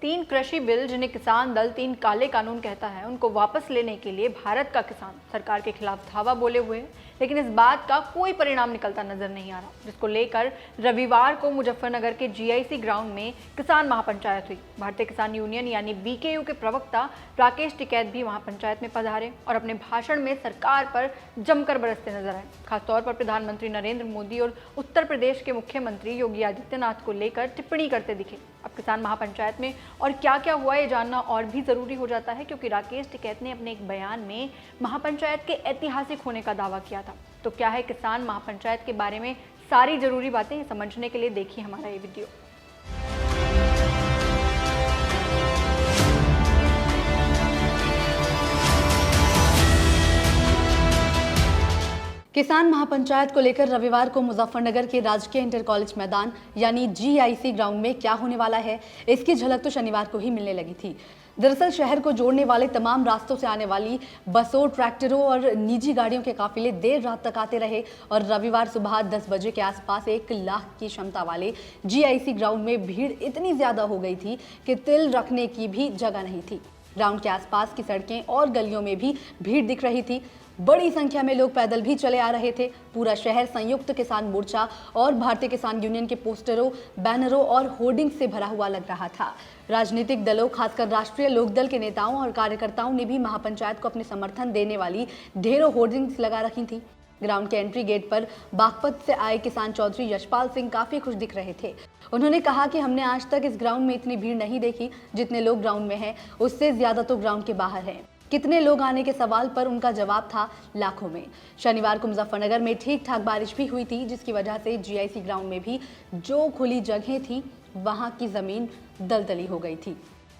तीन कृषि बिल जिन्हें किसान दल तीन काले कानून कहता है, उनको वापस लेने के लिए भारत का किसान सरकार के खिलाफ धावा बोले हुए है, लेकिन इस बात का कोई परिणाम निकलता नजर नहीं आ रहा, जिसको लेकर रविवार को मुजफ्फरनगर के जीआईसी ग्राउंड में किसान महापंचायत हुई। भारतीय किसान यूनियन यानी बीकेयू के प्रवक्ता राकेश टिकैत भी वहां पंचायत में पधारे और अपने भाषण में सरकार पर जमकर बरसते नजर आए। खासतौर पर प्रधानमंत्री नरेंद्र मोदी और उत्तर प्रदेश के मुख्यमंत्री योगी आदित्यनाथ को लेकर टिप्पणी करते दिखे। अब किसान महापंचायत में और क्या क्या हुआ ये जानना और भी जरूरी हो जाता है, क्योंकि राकेश टिकैत ने अपने एक बयान में महापंचायत के ऐतिहासिक होने का दावा किया था। तो क्या है किसान महापंचायत के बारे में सारी जरूरी बातें समझने के लिए देखिए हमारा ये वीडियो। किसान महापंचायत को लेकर रविवार को मुजफ्फरनगर के राजकीय इंटर कॉलेज मैदान यानी जीआईसी ग्राउंड में क्या होने वाला है, इसकी झलक तो शनिवार को ही मिलने लगी थी। दरअसल शहर को जोड़ने वाले तमाम रास्तों से आने वाली बसों, ट्रैक्टरों और निजी गाड़ियों के काफिले देर रात तक आते रहे और रविवार सुबह 10 बजे के आसपास 1 लाख की क्षमता वाले जीआईसी ग्राउंड में भीड़ इतनी ज्यादा हो गई थी कि तिल रखने की भी जगह नहीं थी। ग्राउंड के आसपास की सड़कें और गलियों में भी भीड़ दिख रही थी। बड़ी संख्या में लोग पैदल भी चले आ रहे थे। पूरा शहर संयुक्त किसान मोर्चा और भारतीय किसान यूनियन के पोस्टरों, बैनरों और होर्डिंग से भरा हुआ लग रहा था। राजनीतिक दलों, खासकर राष्ट्रीय लोकदल के नेताओं और कार्यकर्ताओं ने भी महापंचायत को अपने समर्थन देने वाली ढेरों होर्डिंग्स लगा रखी थी। ग्राउंड के एंट्री गेट पर बागपत से आए किसान चौधरी यशपाल सिंह काफी खुश दिख रहे थे। उन्होंने कहा कि हमने आज तक इस ग्राउंड में इतनी भीड़ नहीं देखी, जितने लोग ग्राउंड में हैं उससे ज्यादा तो ग्राउंड के बाहर हैं। कितने लोग आने के सवाल पर उनका जवाब था लाखों में। शनिवार को मुजफ्फरनगर में ठीक ठाक बारिश भी हुई थी, जिसकी वजह से जीआईसी ग्राउंड में भी जो खुली जगह थी वहां की जमीन दलदली हो गई थी।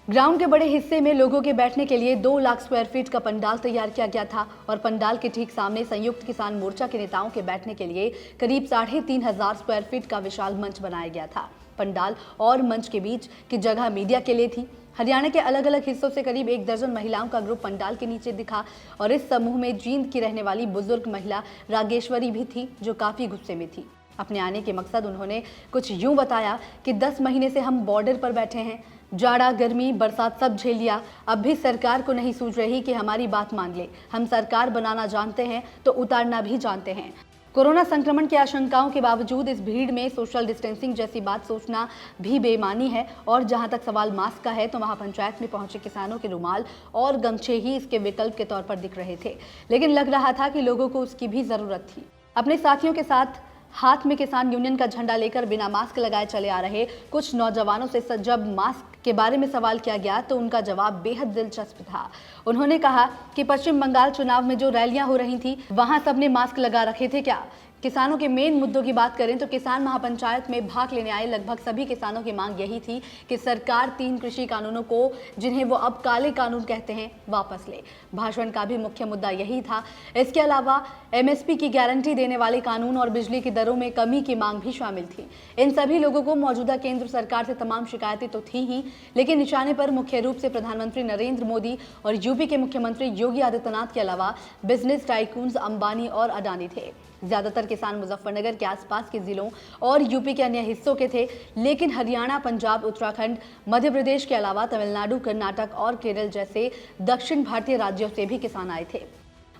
ग्राउंड के बड़े हिस्से में लोगों के बैठने के लिए 2 लाख स्क्वायर फीट का पंडाल तैयार किया गया था और पंडाल के ठीक सामने संयुक्त किसान मोर्चा के नेताओं के बैठने के लिए करीब 3,500 स्क्वायर फीट का विशाल मंच बनाया गया था। पंडाल और मंच के बीच की जगह मीडिया के लिए थी। हरियाणा के अलग अलग हिस्सों से करीब 1 दर्जन महिलाओं का ग्रुप पंडाल के नीचे दिखा और इस समूह में जींद की रहने वाली बुजुर्ग महिला रागेश्वरी भी थी, जो काफी गुस्से में थी। अपने आने के मकसद उन्होंने कुछ यूं बताया कि 10 महीने से हम बॉर्डर पर बैठे हैं, जाड़ा, गर्मी, बरसात सब झेल लिया, अब भी सरकार को नहीं सूझ रही कि हमारी बात मान ले। हम सरकार बनाना जानते हैं तो उतारना भी जानते हैं। कोरोना संक्रमण की आशंकाओं के बावजूद इस भीड़ में सोशल डिस्टेंसिंग जैसी बात सोचना भी बेईमानी है। और जहां तक सवाल मास्क का है, तो महापंचायत में पहुंचे किसानों के रुमाल और गमछे ही इसके विकल्प के तौर पर दिख रहे थे, लेकिन लग रहा था कि लोगों को उसकी भी जरूरत थी। अपने साथियों के साथ हाथ में किसान यूनियन का झंडा लेकर बिना मास्क लगाए चले आ रहे कुछ नौजवानों से जब मास्क के बारे में सवाल किया गया तो उनका जवाब बेहद दिलचस्प था। उन्होंने कहा कि पश्चिम बंगाल चुनाव में जो रैलियां हो रही थी वहां सबने मास्क लगा रखे थे क्या? किसानों के मेन मुद्दों की बात करें तो किसान महापंचायत में भाग लेने आए लगभग सभी किसानों की मांग यही थी कि सरकार 3 कृषि कानूनों को, जिन्हें वो अब काले कानून कहते हैं, वापस ले। भाषण का भी मुख्य मुद्दा यही था। इसके अलावा एमएसपी की गारंटी देने वाले कानून और बिजली की दरों में कमी की मांग भी शामिल थी। इन सभी लोगों को मौजूदा केंद्र सरकार से तमाम शिकायतें तो थी ही, लेकिन निशाने पर मुख्य रूप से प्रधानमंत्री नरेंद्र मोदी और यूपी के मुख्यमंत्री योगी आदित्यनाथ के अलावा बिजनेस टाइकून्स अंबानी और अडानी थे। ज्यादातर किसान मुजफ्फरनगर के आसपास के जिलों और यूपी के अन्य हिस्सों के थे, लेकिन हरियाणा, पंजाब, उत्तराखंड, मध्य प्रदेश के अलावा तमिलनाडु, कर्नाटक और केरल जैसे दक्षिण भारतीय राज्यों से भी किसान आए थे।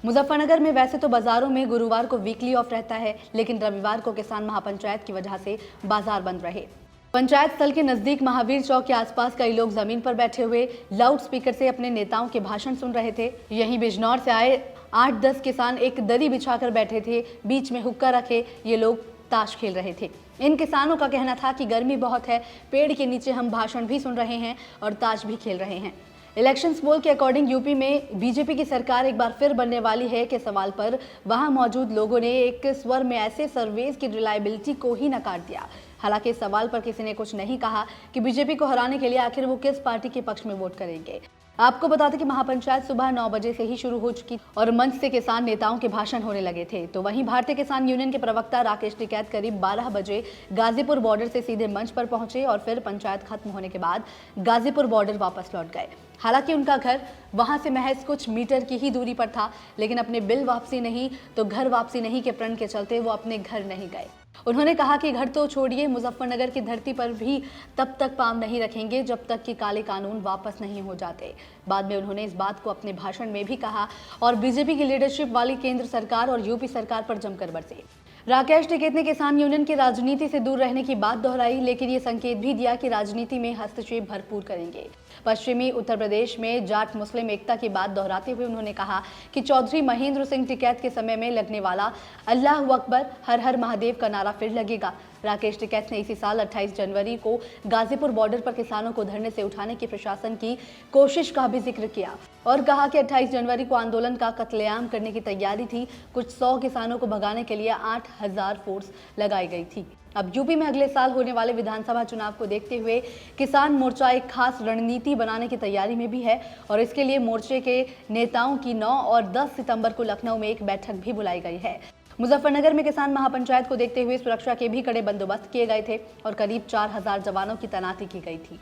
मुजफ्फरनगर में वैसे तो बाजारों में गुरुवार को वीकली ऑफ रहता है, लेकिन रविवार को किसान महापंचायत की वजह से बाजार बंद रहे। पंचायत स्थल के नजदीक महावीर चौक के आसपास कई लोग जमीन पर बैठे हुए लाउड स्पीकर से अपने नेताओं के भाषण सुन रहे थे। यहीं बिजनौर से आए 8-10 किसान एक दरी बिछाकर बैठे थे, बीच में हुक्का रखे ये लोग ताश खेल रहे थे। इन किसानों का कहना था कि गर्मी बहुत है, पेड़ के नीचे हम भाषण भी सुन रहे हैं और ताश भी खेल रहे हैं। इलेक्शंस पोल के अकॉर्डिंग यूपी में बीजेपी की सरकार एक बार फिर बनने वाली है के सवाल पर वहां मौजूद लोगों ने एक स्वर में ऐसे सर्वेज की रिलायबिलिटी को ही नकार दिया। हालांकि इस सवाल पर किसी ने कुछ नहीं कहा कि बीजेपी को हराने के लिए आखिर वो किस पार्टी के पक्ष में वोट करेंगे। आपको बता दें कि महापंचायत सुबह 9 बजे से ही शुरू हो चुकी और मंच से किसान नेताओं के भाषण होने लगे थे। तो वहीं भारतीय किसान यूनियन के प्रवक्ता राकेश टिकैत करीब 12 बजे गाजीपुर बॉर्डर से सीधे मंच पर पहुंचे और फिर पंचायत खत्म होने के बाद गाजीपुर बॉर्डर वापस लौट गए। हालांकि उनका घर वहां से महज कुछ मीटर की ही दूरी पर था, लेकिन अपने बिल वापसी नहीं तो घर वापसी नहीं के प्रण के चलते वो अपने घर नहीं गए। उन्होंने कहा कि घर तो छोड़िए, मुजफ्फरनगर की धरती पर भी तब तक पांव नहीं रखेंगे जब तक कि काले कानून वापस नहीं हो जाते। बाद में उन्होंने इस बात को अपने भाषण में भी कहा और बीजेपी की लीडरशिप वाली केंद्र सरकार और यूपी सरकार पर जमकर बरसे। राकेश टिकैत ने किसान यूनियन की राजनीति से दूर रहने की बात दोहराई, लेकिन ये संकेत भी दिया कि राजनीति में हस्तक्षेप भरपूर करेंगे। पश्चिमी उत्तर प्रदेश में जाट मुस्लिम एकता की बात दोहराते हुए उन्होंने कहा कि चौधरी महेंद्र सिंह टिकैत के समय में लगने वाला अल्लाह अकबर, हर हर महादेव का नारा फिर लगेगा। राकेश टिकैत ने इसी साल 28 जनवरी को गाजीपुर बॉर्डर पर किसानों को धरने से उठाने की प्रशासन की कोशिश का भी जिक्र किया और कहा कि 28 जनवरी को आंदोलन का कत्लेआम करने की तैयारी थी। कुछ 100 किसानों को भगाने के लिए 8000 फोर्स लगाई गई थी। अब यूपी में अगले साल होने वाले विधानसभा चुनाव को देखते हुए किसान मोर्चा एक खास रणनीति बनाने की तैयारी में भी है और इसके लिए मोर्चे के नेताओं की 9 और 10 सितंबर को लखनऊ में एक बैठक भी बुलाई गई है। मुजफ्फरनगर में किसान महापंचायत को देखते हुए सुरक्षा के भी कड़े बंदोबस्त किए गए थे और करीब 4000 जवानों की तैनाती की गई थी।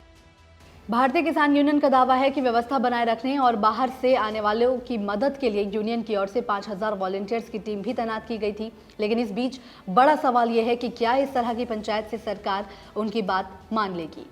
भारतीय किसान यूनियन का दावा है कि व्यवस्था बनाए रखने और बाहर से आने वालों की मदद के लिए यूनियन की ओर से 5000 वॉलंटियर्स की टीम भी तैनात की गई थी। लेकिन इस बीच बड़ा सवाल यह है कि क्या इस तरह की पंचायत से सरकार उनकी बात मान लेगी।